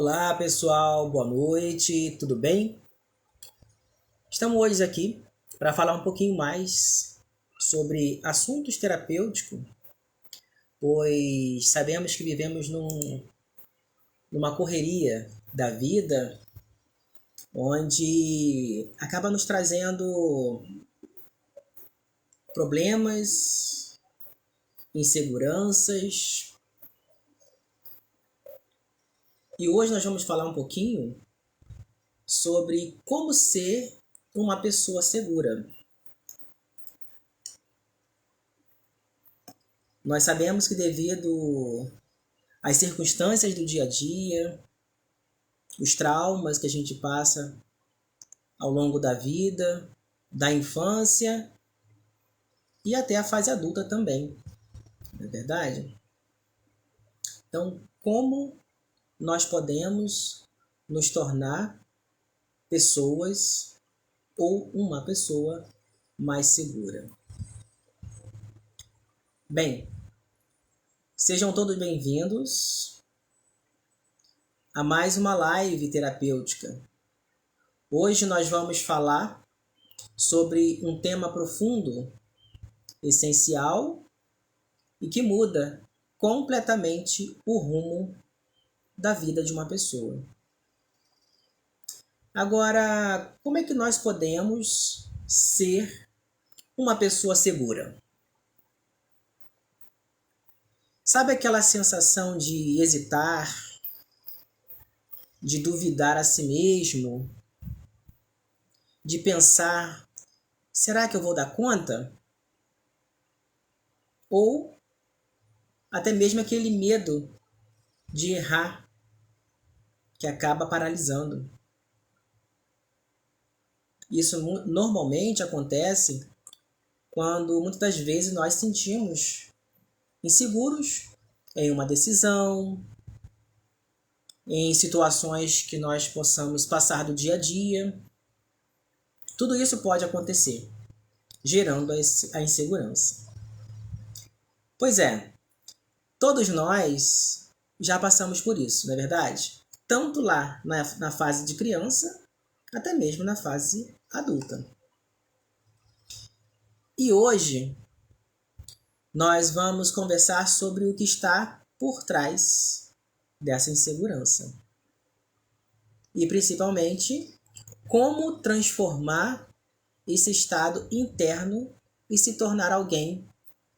Olá pessoal, boa noite, tudo bem? Estamos hoje aqui para falar um pouquinho mais sobre assuntos terapêuticos, pois sabemos que vivemos numa correria da vida, onde acaba nos trazendo problemas, inseguranças. E hoje nós vamos falar um pouquinho sobre como ser uma pessoa segura. Nós sabemos que devido às circunstâncias do dia a dia, os traumas que a gente passa ao longo da vida, da infância e até a fase adulta também, não é verdade? Então, como nós podemos nos tornar pessoas ou uma pessoa mais segura? Bem, sejam todos bem-vindos a mais uma live terapêutica. Hoje nós vamos falar sobre um tema profundo, essencial e que muda completamente o rumo da vida de uma pessoa. Agora, como é que nós podemos ser uma pessoa segura? Sabe aquela sensação de hesitar, de duvidar a si mesmo, de pensar, será que eu vou dar conta? Ou até mesmo aquele medo de errar, que acaba paralisando. Isso normalmente acontece quando muitas das vezes nós sentimos inseguros em uma decisão, em situações que nós possamos passar do dia a dia. Tudo isso pode acontecer, gerando a insegurança. Pois é, todos nós já passamos por isso, não é verdade? Tanto lá na fase de criança, até mesmo na fase adulta. E hoje nós vamos conversar sobre o que está por trás dessa insegurança. E principalmente, como transformar esse estado interno e se tornar alguém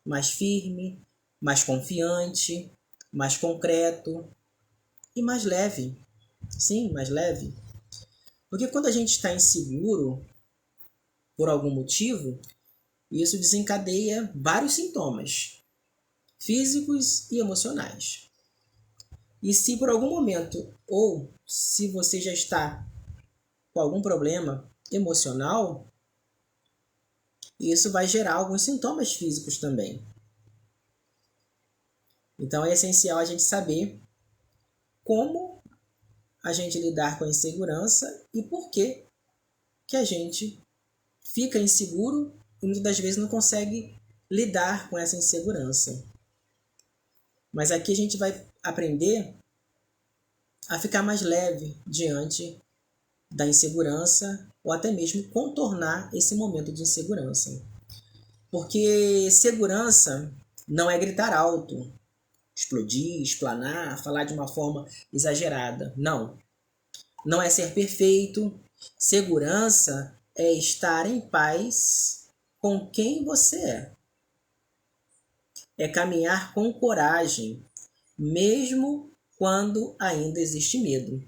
mais firme, mais confiante, mais concreto e mais leve. Sim, mais leve. Porque quando a gente está inseguro por algum motivo, isso desencadeia vários sintomas físicos e emocionais. E se por algum momento, ou se você já está com algum problema emocional, isso vai gerar alguns sintomas físicos também. Então é essencial a gente saber como a gente lidar com a insegurança e por que a gente fica inseguro e muitas das vezes não consegue lidar com essa insegurança. Mas aqui a gente vai aprender a ficar mais leve diante da insegurança ou até mesmo contornar esse momento de insegurança. Porque segurança não é gritar alto, explodir, explanar, falar de uma forma exagerada. Não. Não é ser perfeito. Segurança é estar em paz com quem você é. É caminhar com coragem, mesmo quando ainda existe medo.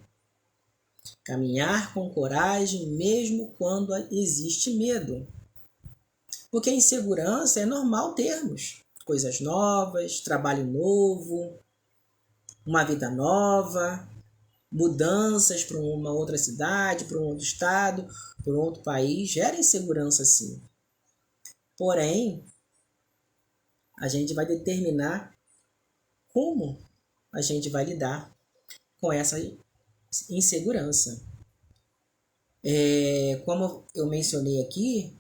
Caminhar com coragem, mesmo quando existe medo. Porque a insegurança é normal termos coisas novas, trabalho novo, uma vida nova, mudanças para uma outra cidade, para um outro estado, para um outro país, gera insegurança sim. Porém, a gente vai determinar como a gente vai lidar com essa insegurança. Como eu mencionei aqui,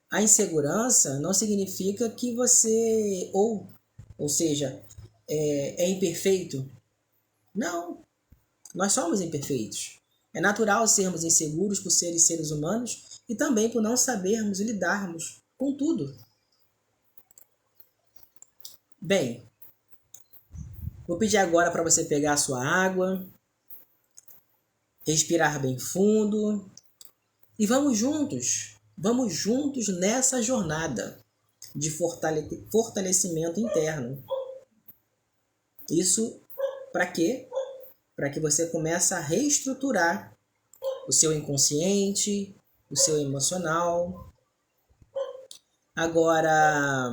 a insegurança não significa que você, ou seja, é imperfeito. Não. Nós somos imperfeitos. É natural sermos inseguros por serem seres humanos e também por não sabermos lidarmos com tudo. Bem, vou pedir agora para você pegar a sua água, respirar bem fundo e vamos juntos nessa jornada de fortalecimento interno. Isso para quê? Para que você comece a reestruturar o seu inconsciente, o seu emocional. Agora,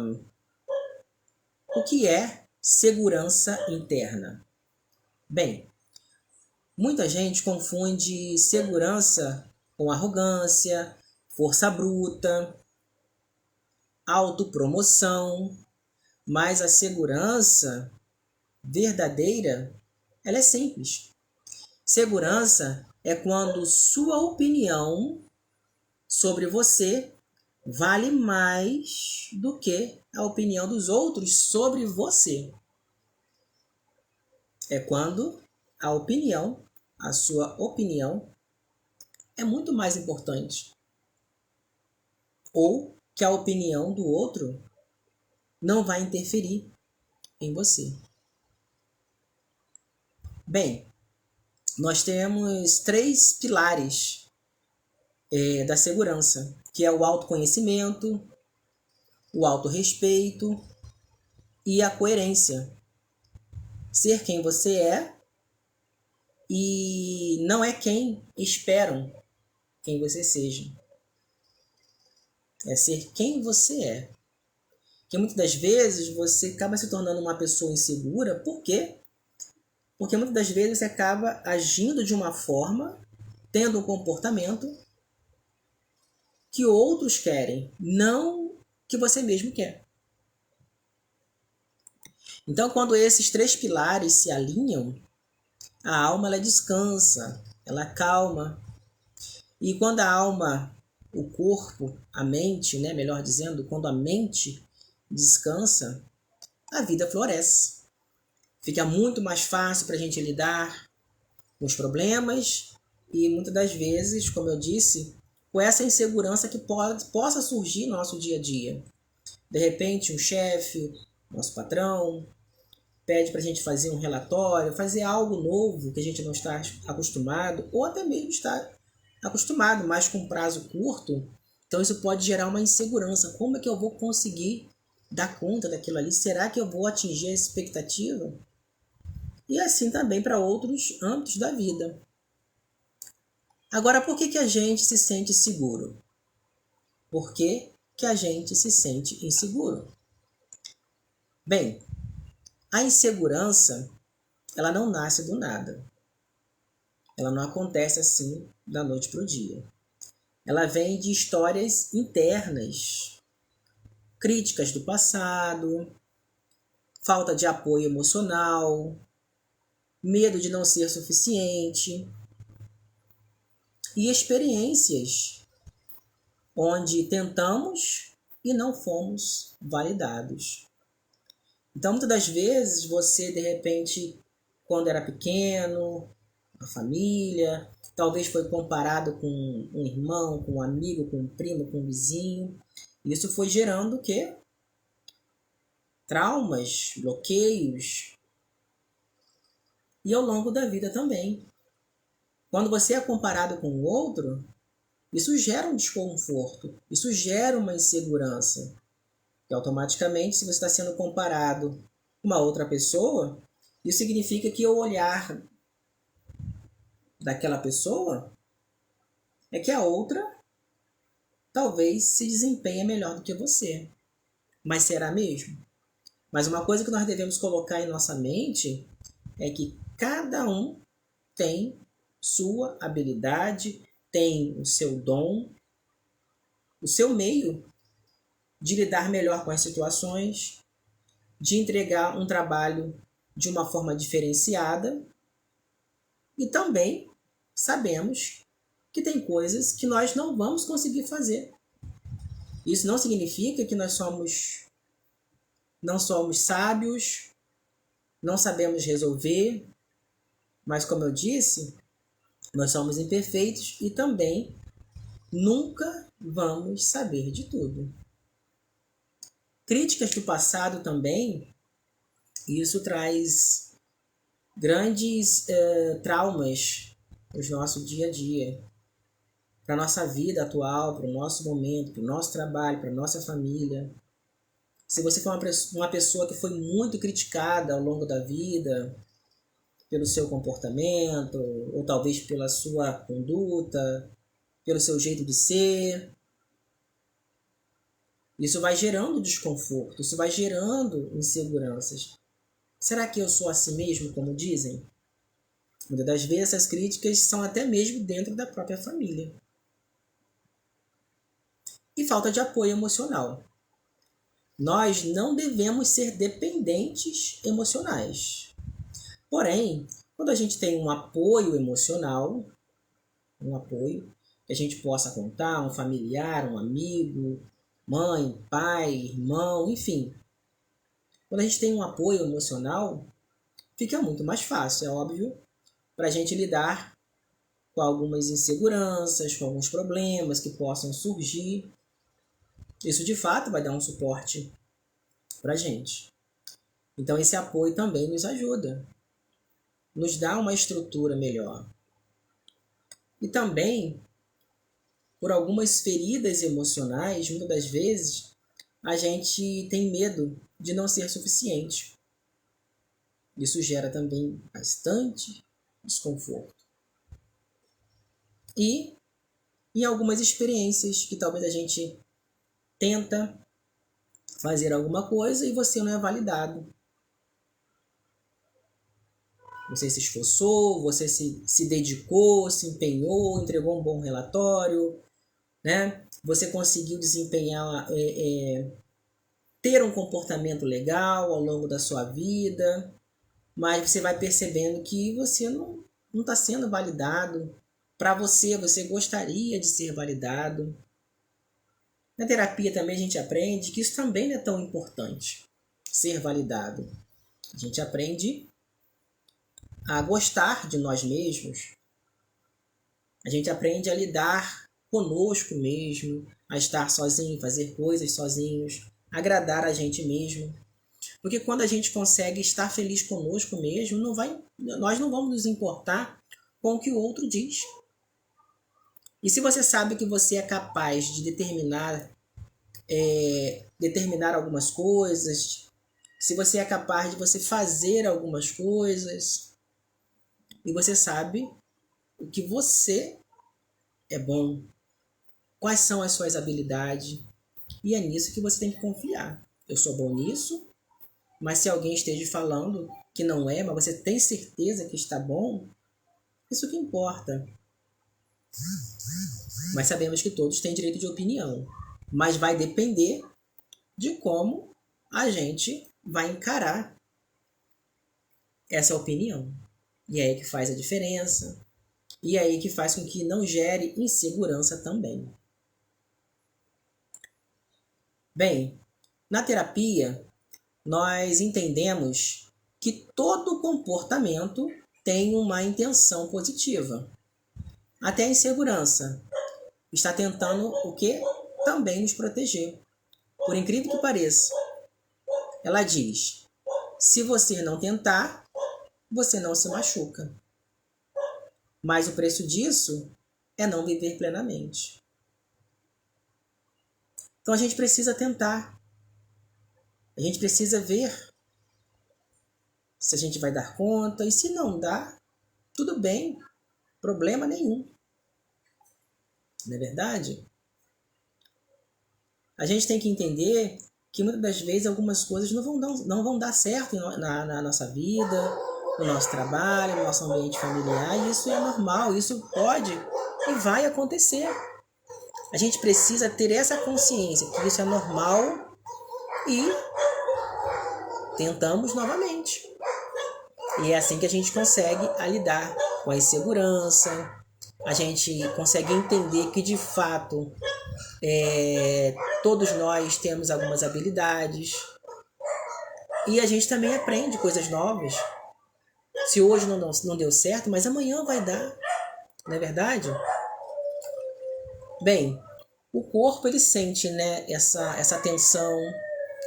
o que é segurança interna? Bem, muita gente confunde segurança com arrogância, força bruta, autopromoção, mas a segurança verdadeira, ela é simples. Segurança é quando sua opinião sobre você vale mais do que a opinião dos outros sobre você. É quando a sua opinião é muito mais importante. Ou que a opinião do outro não vai interferir em você. Bem, nós temos 3 pilares da segurança, que é o autoconhecimento, o autorrespeito e a coerência. Ser quem você é e não é quem esperam quem você seja. É ser quem você é. Porque muitas das vezes você acaba se tornando uma pessoa insegura. Por quê? Porque muitas das vezes você acaba agindo de uma forma, tendo um comportamento que outros querem, não que você mesmo quer. Então, quando esses 3 pilares se alinham, a alma ela descansa, ela calma. E quando a alma, o corpo, a mente, né, melhor dizendo, quando a mente descansa, a vida floresce. Fica muito mais fácil para a gente lidar com os problemas e muitas das vezes, como eu disse, com essa insegurança que possa surgir no nosso dia a dia. De repente, um chefe, nosso patrão, pede para a gente fazer um relatório, fazer algo novo que a gente não está acostumado, ou até mesmo está acostumado, mas com prazo curto. Então isso pode gerar uma insegurança. Como é que eu vou conseguir dar conta daquilo ali? Será que eu vou atingir a expectativa? E assim também para outros âmbitos da vida. Agora, por que a gente se sente seguro? Por que a gente se sente inseguro? Bem, a insegurança, ela não nasce do nada. Ela não acontece assim da noite para o dia. Ela vem de histórias internas, críticas do passado, falta de apoio emocional, medo de não ser suficiente e experiências onde tentamos e não fomos validados. Então, muitas das vezes, você, de repente, quando era pequeno, a família, talvez foi comparado com um irmão, com um amigo, com um primo, com um vizinho. Isso foi gerando o quê? Traumas, bloqueios. E ao longo da vida também. Quando você é comparado com o outro, isso gera um desconforto, isso gera uma insegurança. E automaticamente, se você está sendo comparado com uma outra pessoa, isso significa que o olhar daquela pessoa é que a outra talvez se desempenhe melhor do que você. Mas será mesmo? Mas uma coisa que nós devemos colocar em nossa mente é que cada um tem sua habilidade, tem o seu dom, o seu meio de lidar melhor com as situações, de entregar um trabalho de uma forma diferenciada e também sabemos que tem coisas que nós não vamos conseguir fazer. Isso não significa que nós não somos sábios, não sabemos resolver, Mas como eu disse, nós somos imperfeitos e também nunca vamos saber de tudo. Críticas do passado também, isso traz grandes traumas para o nosso dia a dia, para a nossa vida atual, para o nosso momento, para o nosso trabalho, para a nossa família. Se você for uma pessoa que foi muito criticada ao longo da vida pelo seu comportamento, ou talvez pela sua conduta, pelo seu jeito de ser, isso vai gerando desconforto, isso vai gerando inseguranças. Será que eu sou assim mesmo, como dizem? Muitas das vezes essas críticas são até mesmo dentro da própria família. E falta de apoio emocional. Nós não devemos ser dependentes emocionais. Porém, quando a gente tem um apoio emocional, um apoio que a gente possa contar, um familiar, um amigo, mãe, pai, irmão, enfim. Quando a gente tem um apoio emocional, fica muito mais fácil, é óbvio, para a gente lidar com algumas inseguranças, com alguns problemas que possam surgir. Isso, de fato, vai dar um suporte para a gente. Então, esse apoio também nos ajuda, nos dá uma estrutura melhor. E também, por algumas feridas emocionais, muitas das vezes, a gente tem medo de não ser suficiente. Isso gera também bastante desconforto. E em algumas experiências que talvez a gente tenta fazer alguma coisa e você não é validado. Você se esforçou, você se dedicou, se empenhou, entregou um bom relatório, né? Você conseguiu desempenhar, ter um comportamento legal ao longo da sua vida, mas você vai percebendo que você não está sendo validado. Para você gostaria de ser validado. Na terapia também a gente aprende que isso também não é tão importante, ser validado. A gente aprende a gostar de nós mesmos. A gente aprende a lidar conosco mesmo, a estar sozinho, fazer coisas sozinhos, agradar a gente mesmo. Porque quando a gente consegue estar feliz conosco mesmo, nós não vamos nos importar com o que o outro diz. E se você sabe que você é capaz de determinar algumas coisas, se você é capaz de você fazer algumas coisas, e você sabe o que você é bom, quais são as suas habilidades, e é nisso que você tem que confiar. Eu sou bom nisso, mas se alguém esteja falando que não é, mas você tem certeza que está bom, isso que importa. Mas sabemos que todos têm direito de opinião, mas vai depender de como a gente vai encarar essa opinião. E é aí que faz a diferença, e é aí que faz com que não gere insegurança também. Bem, na terapia, nós entendemos que todo comportamento tem uma intenção positiva. Até a insegurança está tentando o quê? Também nos proteger. Por incrível que pareça, ela diz: se você não tentar, você não se machuca. Mas o preço disso é não viver plenamente. Então a gente precisa tentar. A gente precisa ver se a gente vai dar conta. E se não dá, tudo bem, problema nenhum. Não é verdade? A gente tem que entender que muitas das vezes algumas coisas não vão dar certo na nossa vida, no nosso trabalho, no nosso ambiente familiar, e isso é normal, isso pode e vai acontecer. A gente precisa ter essa consciência que isso é normal e tentamos novamente. E é assim que a gente consegue lidar com a insegurança, a gente consegue entender que de fato todos nós temos algumas habilidades e a gente também aprende coisas novas. Se hoje não deu certo, mas amanhã vai dar, não é verdade? Bem, o corpo ele sente, né, essa tensão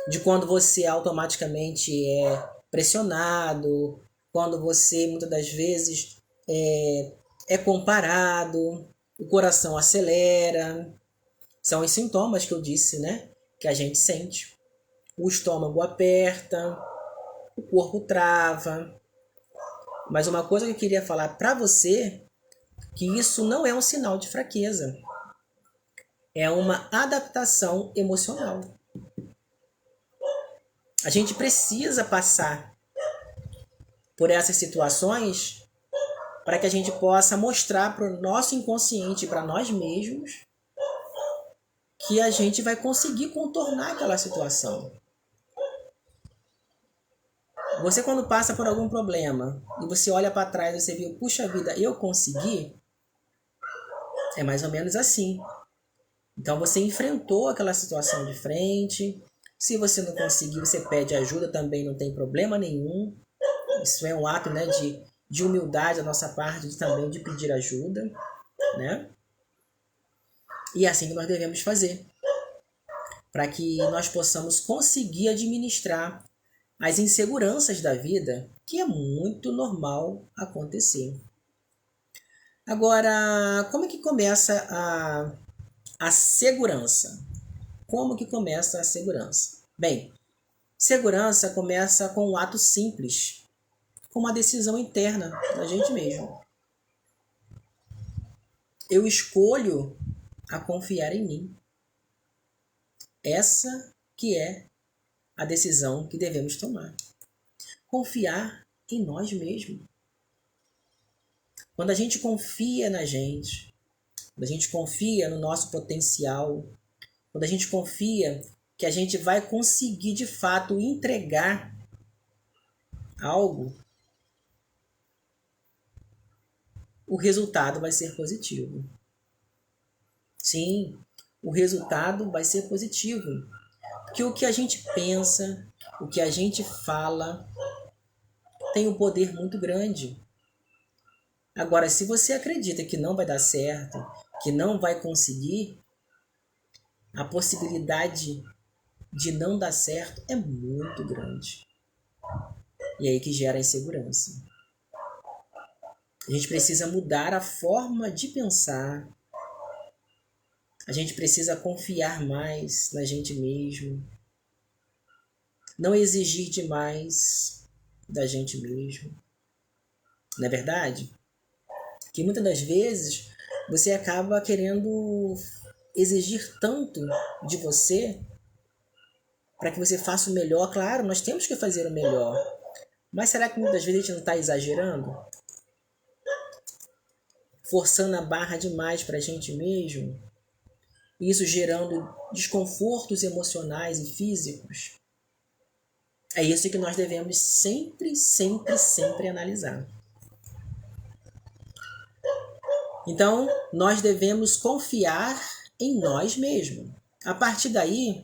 de quando você automaticamente é pressionado, quando você muitas das vezes é comparado, o coração acelera. São os sintomas que eu disse, né, que a gente sente. O estômago aperta, o corpo trava. Mas uma coisa que eu queria falar para você, que isso não é um sinal de fraqueza. É uma adaptação emocional. A gente precisa passar por essas situações para que a gente possa mostrar para o nosso inconsciente, para nós mesmos, que a gente vai conseguir contornar aquela situação. Você quando passa por algum problema e você olha para trás e você viu, puxa vida, eu consegui, é mais ou menos assim. Então você enfrentou aquela situação de frente. Se você não conseguir, você pede ajuda também, não tem problema nenhum. Isso é um ato, né, de humildade da nossa parte, também de pedir ajuda, né? E é assim que nós devemos fazer, para que nós possamos conseguir administrar as inseguranças da vida, que é muito normal acontecer. Agora, como é que começa a segurança? Como que começa a segurança? Bem, segurança começa com um ato simples, com uma decisão interna da gente mesmo. Eu escolho a confiar em mim. Essa que é a decisão que devemos tomar. Confiar em nós mesmos. Quando a gente confia na gente, quando a gente confia no nosso potencial, quando a gente confia que a gente vai conseguir de fato entregar algo, o resultado vai ser positivo. Sim, o resultado vai ser positivo. Porque o que a gente pensa, o que a gente fala, tem um poder muito grande. Agora, se você acredita que não vai dar certo, que não vai conseguir, a possibilidade de não dar certo é muito grande. E é aí que gera a insegurança. A gente precisa mudar a forma de pensar. A gente precisa confiar mais na gente mesmo. Não exigir demais da gente mesmo. Não é verdade? Que muitas das vezes você acaba querendo exigir tanto de você para que você faça o melhor. Claro, nós temos que fazer o melhor. Mas será que muitas vezes a gente não está exagerando? Forçando a barra demais para a gente mesmo? Isso gerando desconfortos emocionais e físicos? É isso que nós devemos sempre, sempre, sempre analisar. Então, nós devemos confiar em nós mesmos. A partir daí,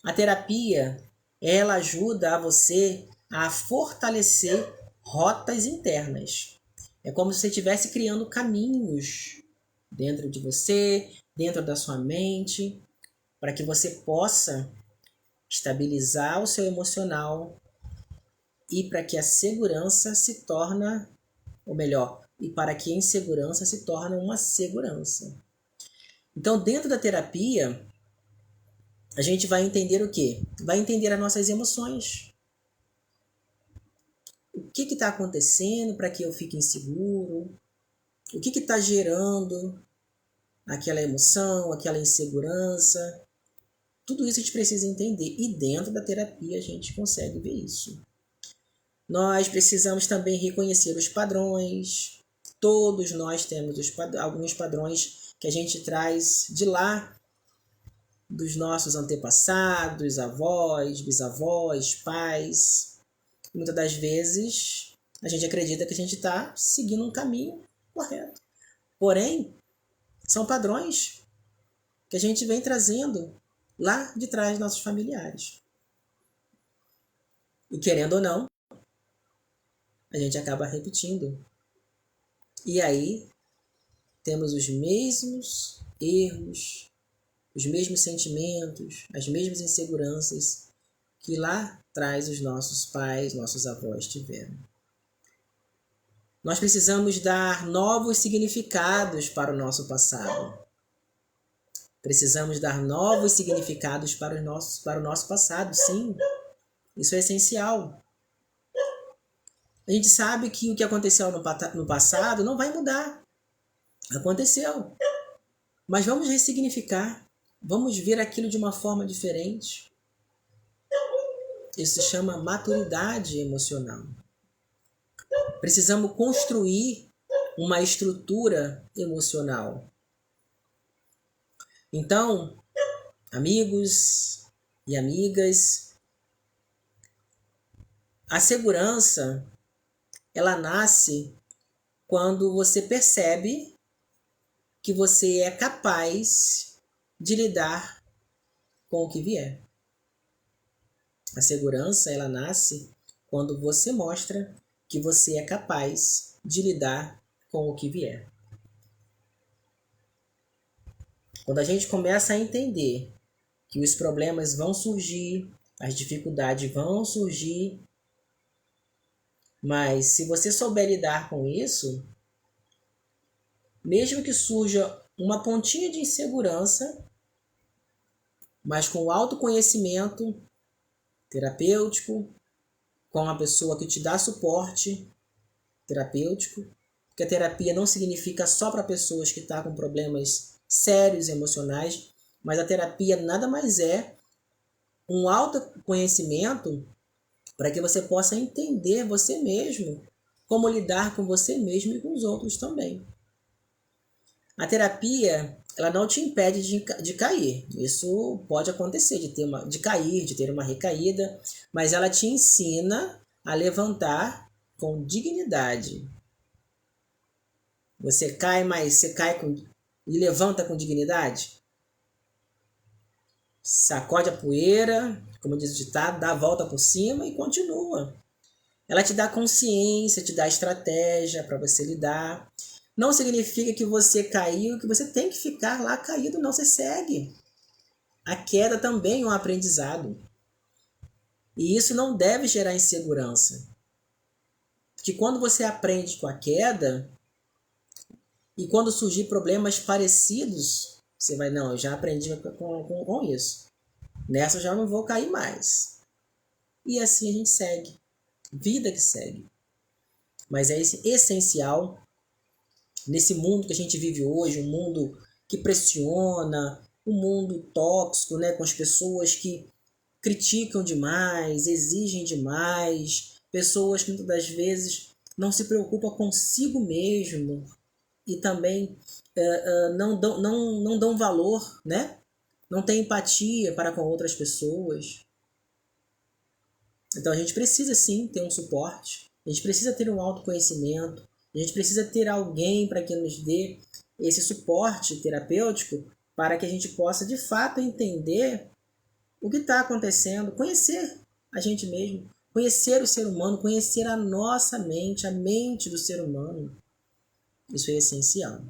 a terapia, ela ajuda a você a fortalecer rotas internas. É como se você estivesse criando caminhos dentro de você, dentro da sua mente, para que você possa estabilizar o seu emocional e para que a segurança se torne, ou melhor, e para que a insegurança se torne uma segurança. Então, dentro da terapia, a gente vai entender o quê? Vai entender as nossas emoções. O que está acontecendo para que eu fique inseguro? O que está gerando aquela emoção, aquela insegurança? Tudo isso a gente precisa entender. E dentro da terapia a gente consegue ver isso. Nós precisamos também reconhecer os padrões. Todos nós temos alguns padrões que a gente traz de lá, dos nossos antepassados, avós, bisavós, pais. Muitas das vezes a gente acredita que a gente está seguindo um caminho correto. Porém, são padrões que a gente vem trazendo lá de trás dos nossos familiares. E querendo ou não, a gente acaba repetindo. E aí temos os mesmos erros, os mesmos sentimentos, as mesmas inseguranças que lá atrás os nossos pais, nossos avós tiveram. Nós precisamos dar novos significados para o nosso passado. Precisamos dar novos significados para o nosso passado, sim. Isso é essencial. A gente sabe que o que aconteceu no passado não vai mudar. Aconteceu. Mas vamos ressignificar. Vamos ver aquilo de uma forma diferente. Isso se chama maturidade emocional. Precisamos construir uma estrutura emocional. Então, amigos e amigas, a segurança, ela nasce quando você percebe que você é capaz de lidar com o que vier. A segurança, ela nasce quando você mostra que você é capaz de lidar com o que vier. Quando a gente começa a entender que os problemas vão surgir, as dificuldades vão surgir, mas se você souber lidar com isso, mesmo que surja uma pontinha de insegurança, mas com autoconhecimento terapêutico, com uma pessoa que te dá suporte terapêutico, porque a terapia não significa só para pessoas que estão com problemas sérios emocionais, mas a terapia nada mais é um autoconhecimento para que você possa entender você mesmo, como lidar com você mesmo e com os outros também. A terapia, ela não te impede de cair. Isso pode acontecer, de cair, de ter uma recaída, mas ela te ensina a levantar com dignidade. Você cai, mas você cai e levanta com dignidade. Sacode a poeira, como diz o ditado, dá a volta por cima e continua. Ela te dá consciência, te dá estratégia para você lidar. Não significa que você caiu, que você tem que ficar lá caído, não, você segue. A queda também é um aprendizado. E isso não deve gerar insegurança. Porque quando você aprende com a queda, e quando surgir problemas parecidos, você vai, não, eu já aprendi com isso. Nessa eu já não vou cair mais. E assim a gente segue. Vida que segue. Mas é essencial, nesse mundo que a gente vive hoje, um mundo que pressiona, um mundo tóxico, né, com as pessoas que criticam demais, exigem demais, pessoas que muitas das vezes não se preocupam consigo mesmo e também não dão valor, né? Não tem empatia para com outras pessoas. Então a gente precisa sim ter um suporte, a gente precisa ter um autoconhecimento, a gente precisa ter alguém para que nos dê esse suporte terapêutico para que a gente possa de fato entender o que está acontecendo, conhecer a gente mesmo, conhecer o ser humano, conhecer a nossa mente, a mente do ser humano. Isso é essencial.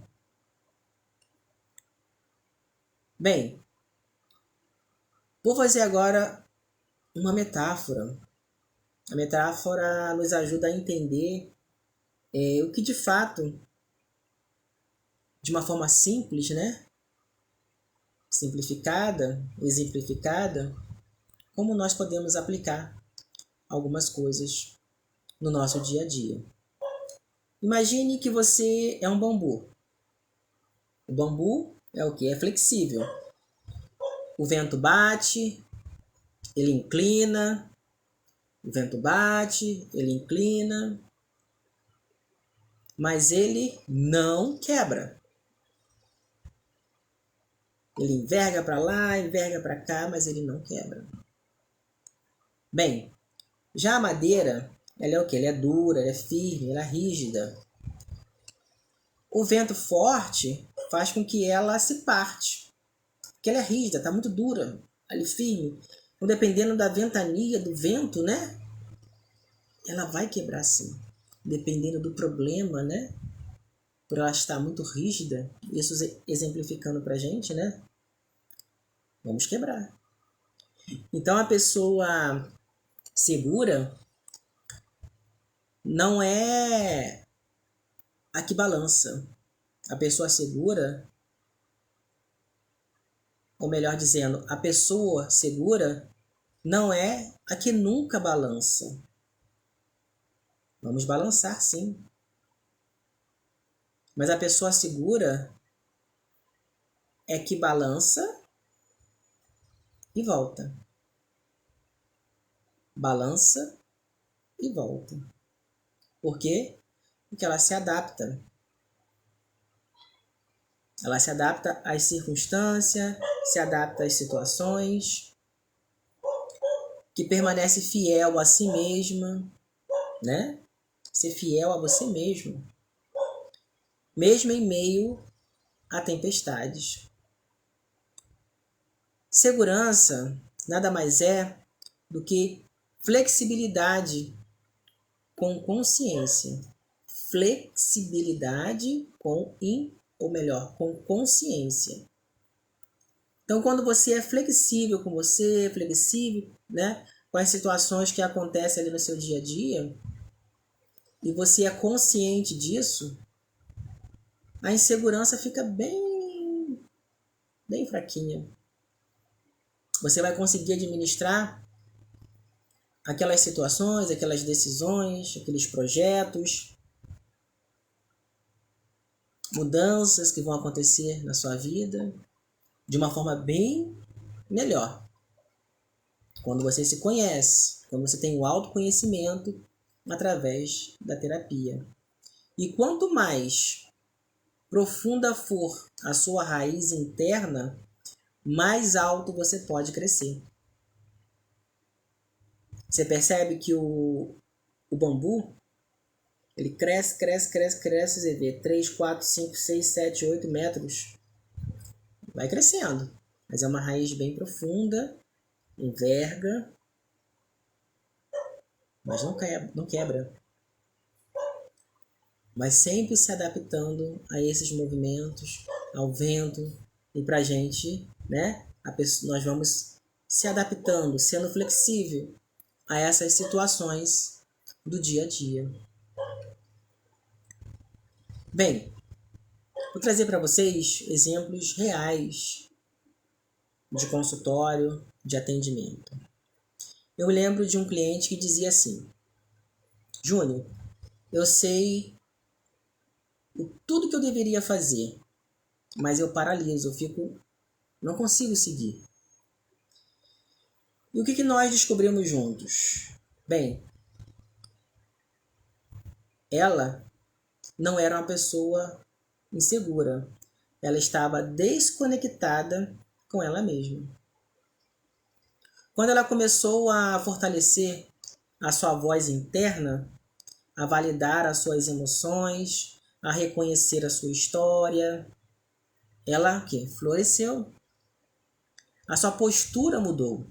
Bem, vou fazer agora uma metáfora. A metáfora nos ajuda a entender o que de fato, de uma forma simples, né? Simplificada, exemplificada, como nós podemos aplicar algumas coisas no nosso dia a dia. Imagine que você é um bambu. O bambu é o que? É flexível. O vento bate, ele inclina. O vento bate, ele inclina. Mas ele não quebra. Ele enverga para lá, enverga para cá, mas ele não quebra. Bem, já a madeira, ela é o que? Ela é dura, ela é firme, ela é rígida. O vento forte faz com que ela se parte. Porque ela é rígida, está muito dura, ali firme. Então, dependendo da ventania do vento, né? Ela vai quebrar sim. dependendo do problema, né? Por ela estar muito rígida, isso exemplificando para a gente, né? Vamos quebrar. Então, a pessoa segura não é a que balança. A pessoa segura, ou melhor dizendo, a pessoa segura não é a que nunca balança. Vamos balançar, sim. Mas a pessoa segura é que balança e volta. Balança e volta. Por quê? Porque ela se adapta. Ela se adapta às circunstâncias, se adapta às situações, que permanece fiel a si mesma, né? Ser fiel a você mesmo, mesmo em meio a tempestades. Segurança nada mais é do que flexibilidade com consciência. Flexibilidade com consciência. Então, quando você é flexível com você, flexível, né, com as situações que acontecem ali no seu dia a dia, e você é consciente disso, a insegurança fica bem fraquinha. Você vai conseguir administrar aquelas situações, aquelas decisões, aqueles projetos, mudanças que vão acontecer na sua vida de uma forma bem melhor. Quando você se conhece, quando você tem o autoconhecimento através da terapia. E quanto mais profunda for a sua raiz interna, mais alto você pode crescer. Você percebe que o bambu, ele cresce, você vê 3, 4, 5, 6, 7, 8 metros. Vai crescendo, mas é uma raiz bem profunda, enverga, mas não quebra. Mas sempre se adaptando a esses movimentos, ao vento, e pra gente, né, nós vamos se adaptando, sendo flexível a essas situações do dia a dia. Bem, vou trazer para vocês exemplos reais de consultório, de atendimento. Eu lembro de um cliente que dizia assim: Júnior, eu sei tudo que eu deveria fazer, mas eu paraliso, não consigo seguir. E o que nós descobrimos juntos? Bem, ela não era uma pessoa insegura. Ela estava desconectada com ela mesma. Quando ela começou a fortalecer a sua voz interna, a validar as suas emoções, a reconhecer a sua história, ela floresceu. A sua postura mudou.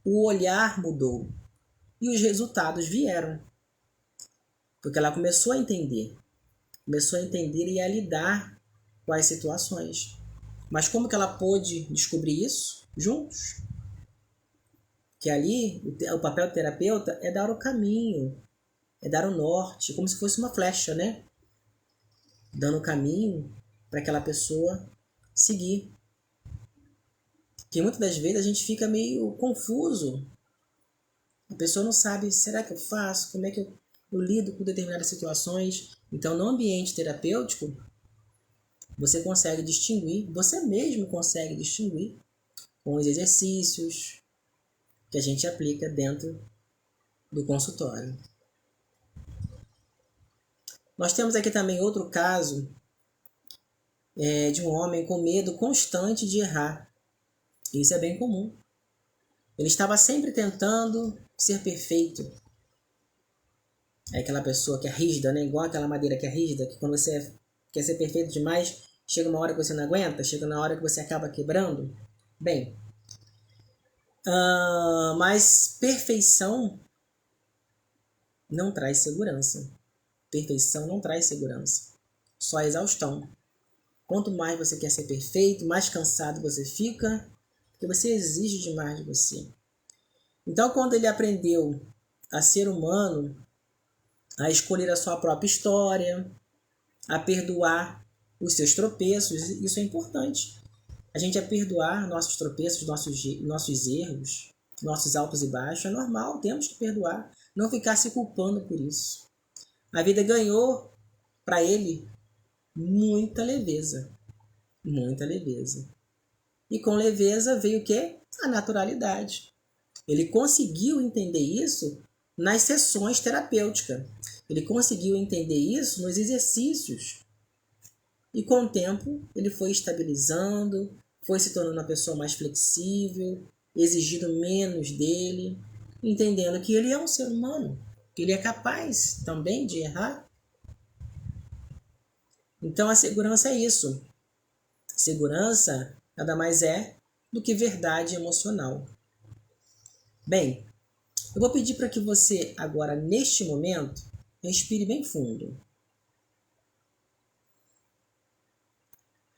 O olhar mudou. E os resultados vieram. Porque ela começou a entender. Começou a entender e a lidar com as situações. Mas como que ela pôde descobrir isso? Juntos. Que ali, o papel do terapeuta é dar o caminho, é dar o norte, como se fosse uma flecha, né? Dando o caminho para aquela pessoa seguir. Que muitas das vezes a gente fica meio confuso. A pessoa não sabe, será que eu faço? Como é que eu lido com determinadas situações? Então, no ambiente terapêutico, você consegue distinguir, você mesmo consegue distinguir com os exercícios que a gente aplica dentro do consultório. Nós temos aqui também outro caso de um homem com medo constante de errar. Isso é bem comum. Ele estava sempre tentando ser perfeito. É aquela pessoa que é rígida, né? Igual aquela madeira que é rígida, que quando você quer ser perfeito demais, chega uma hora que você não aguenta, chega na hora que você acaba quebrando. Bem, mas perfeição não traz segurança. perfeição não traz segurança, só exaustão. Quanto mais você quer ser perfeito, mais cansado você fica, porque você exige demais de você. Então, quando ele aprendeu a ser humano, a escolher a sua própria história, a perdoar os seus tropeços, isso é importante. A gente a perdoar nossos tropeços, nossos erros, nossos altos e baixos, é normal, temos que perdoar, não ficar se culpando por isso. A vida ganhou para ele muita leveza, muita leveza. E com leveza veio o quê? A naturalidade. Ele conseguiu entender isso nas sessões terapêuticas. Ele conseguiu entender isso nos exercícios. E com o tempo, ele foi estabilizando, foi se tornando uma pessoa mais flexível, exigindo menos dele, entendendo que ele é um ser humano, que ele é capaz também de errar. Então a segurança é isso. Segurança nada mais é do que verdade emocional. Bem, eu vou pedir para que você agora, neste momento, respire bem fundo.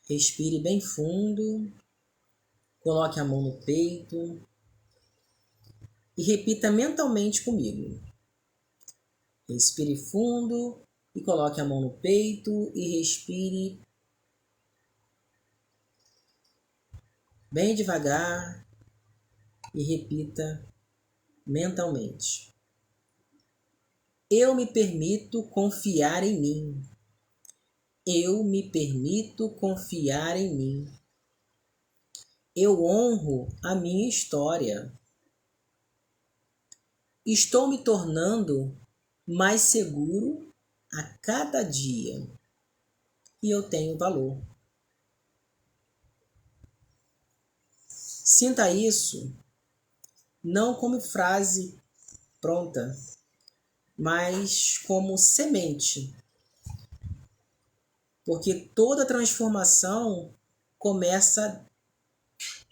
Respire bem fundo, coloque a mão no peito e repita mentalmente comigo. Respire fundo e coloque a mão no peito e respire bem devagar e repita mentalmente. Eu me permito confiar em mim. Eu me permito confiar em mim. Eu honro a minha história. Estou me tornando mais seguro a cada dia. E eu tenho valor. Sinta isso não como frase pronta, mas como semente. Porque toda transformação começa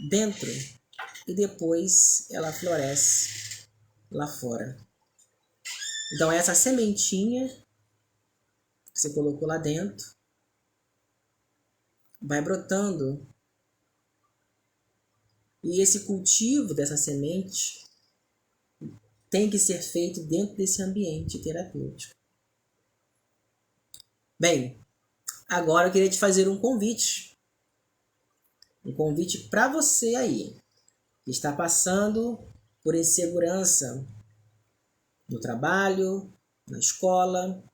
dentro e depois ela floresce lá fora. Então essa sementinha que você colocou lá dentro vai brotando. E esse cultivo dessa semente tem que ser feito dentro desse ambiente terapêutico. Bem, agora eu queria te fazer um convite. Um convite para você aí, que está passando por insegurança no trabalho, na escola,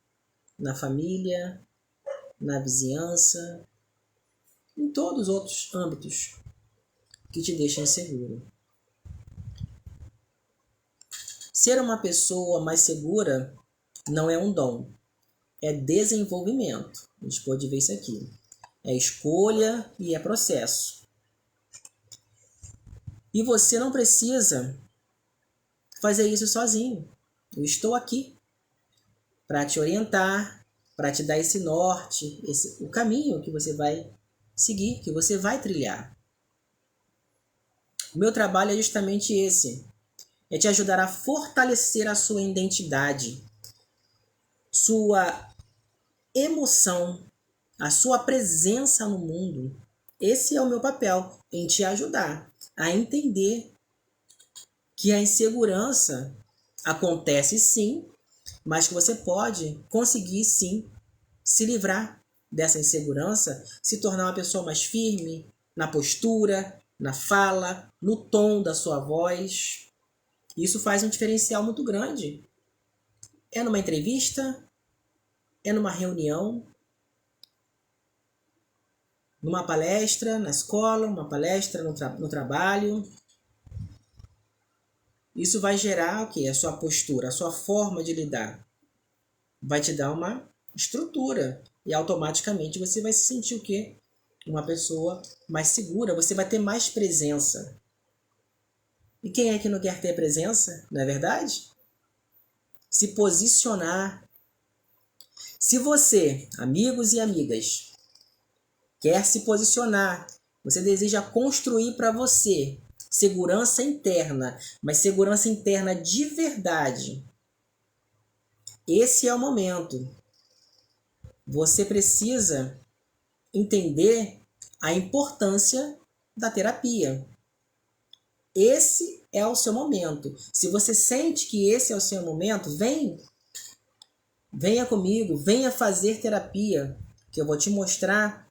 na família, na vizinhança, em todos os outros âmbitos que te deixam inseguro. Ser uma pessoa mais segura não é um dom, é desenvolvimento. A gente pode ver isso aqui. É escolha e é processo. E você não precisa fazer isso sozinho. Eu estou aqui para te orientar, para te dar esse norte, o caminho que você vai seguir, que você vai trilhar. O meu trabalho é justamente esse. É te ajudar a fortalecer a sua identidade, sua emoção, a sua presença no mundo. Esse é o meu papel, em te ajudar a entender que a insegurança acontece sim, mas que você pode conseguir sim se livrar dessa insegurança, se tornar uma pessoa mais firme na postura, na fala, no tom da sua voz. Isso faz um diferencial muito grande. É numa entrevista, é numa reunião, numa palestra na escola, uma palestra no trabalho. Isso vai gerar o quê? A sua postura, a sua forma de lidar. Vai te dar uma estrutura e automaticamente você vai se sentir o quê? Uma pessoa mais segura, você vai ter mais presença. E quem é que não quer ter presença, não é verdade? Se posicionar. Se você, amigos e amigas, quer se posicionar, você deseja construir para você segurança interna, mas segurança interna de verdade. Esse é o momento. você precisa entender a importância da terapia. Esse é o seu momento. Se você sente que esse é o seu momento, venha comigo, venha fazer terapia, que eu vou te mostrar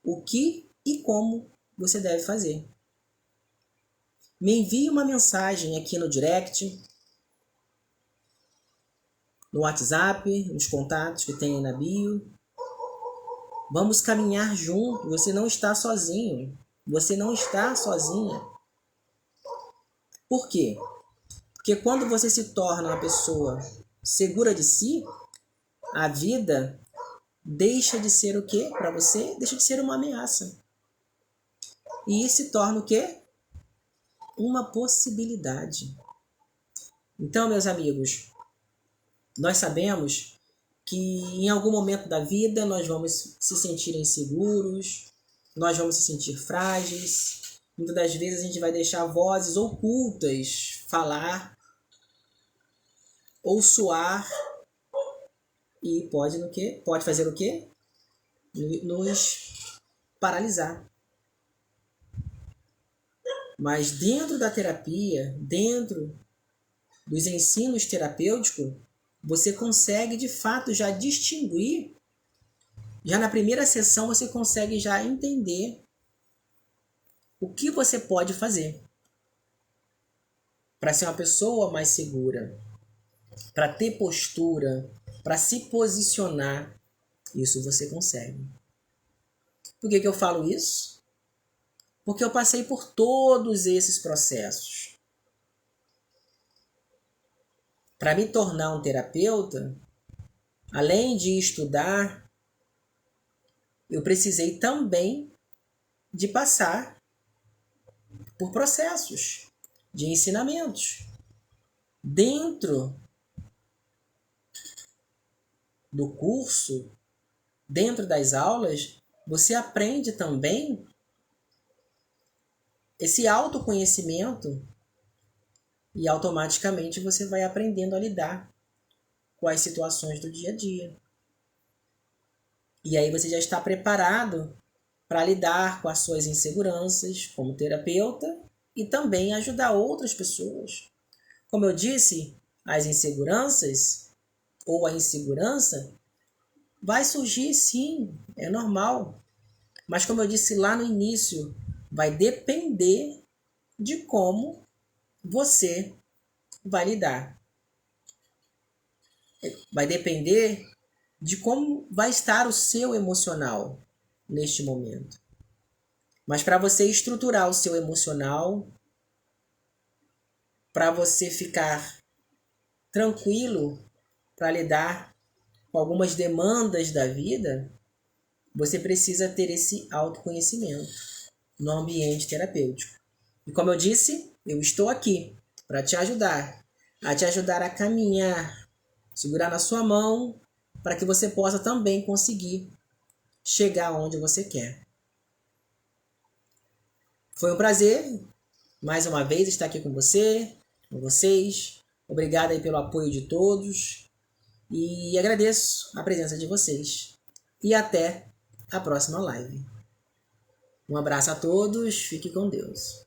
o que e como você deve fazer. Me envie uma mensagem aqui no direct, no WhatsApp, nos contatos que tem aí na bio. Vamos caminhar junto. Você não está sozinho. Você não está sozinha. Por quê? Porque quando você se torna uma pessoa segura de si, a vida deixa de ser o quê? Para você, deixa de ser uma ameaça. E se torna o quê? Uma possibilidade. Então, meus amigos, nós sabemos que em algum momento da vida nós vamos se sentir inseguros, nós vamos se sentir frágeis. Muitas das vezes a gente vai deixar vozes ocultas falar ou soar e pode fazer o quê? Nos paralisar. Mas dentro da terapia, dentro dos ensinos terapêuticos, você consegue de fato já distinguir, já na primeira sessão você consegue já entender o que você pode fazer para ser uma pessoa mais segura, para ter postura, para se posicionar. Isso você consegue. Por que eu falo isso? Porque eu passei por todos esses processos. Para me tornar um terapeuta, além de estudar, eu precisei também de passar por processos de ensinamentos. Dentro do curso, dentro das aulas, você aprende também esse autoconhecimento e automaticamente você vai aprendendo a lidar com as situações do dia a dia. E aí você já está preparado para lidar com as suas inseguranças como terapeuta e também ajudar outras pessoas. Como eu disse, as inseguranças ou a insegurança vai surgir sim, é normal. Mas como eu disse lá no início, vai depender de como você vai lidar. Vai depender de como vai estar o seu emocional neste momento. Mas para você estruturar o seu emocional, para você ficar tranquilo para lidar com algumas demandas da vida, você precisa ter esse autoconhecimento no ambiente terapêutico. E como eu disse, eu estou aqui para te ajudar a caminhar, segurar na sua mão, para que você possa também conseguir chegar onde você quer. Foi um prazer, mais uma vez, estar aqui com você, com vocês. Obrigado aí pelo apoio de todos e agradeço a presença de vocês. E até a próxima live. Um abraço a todos, fique com Deus.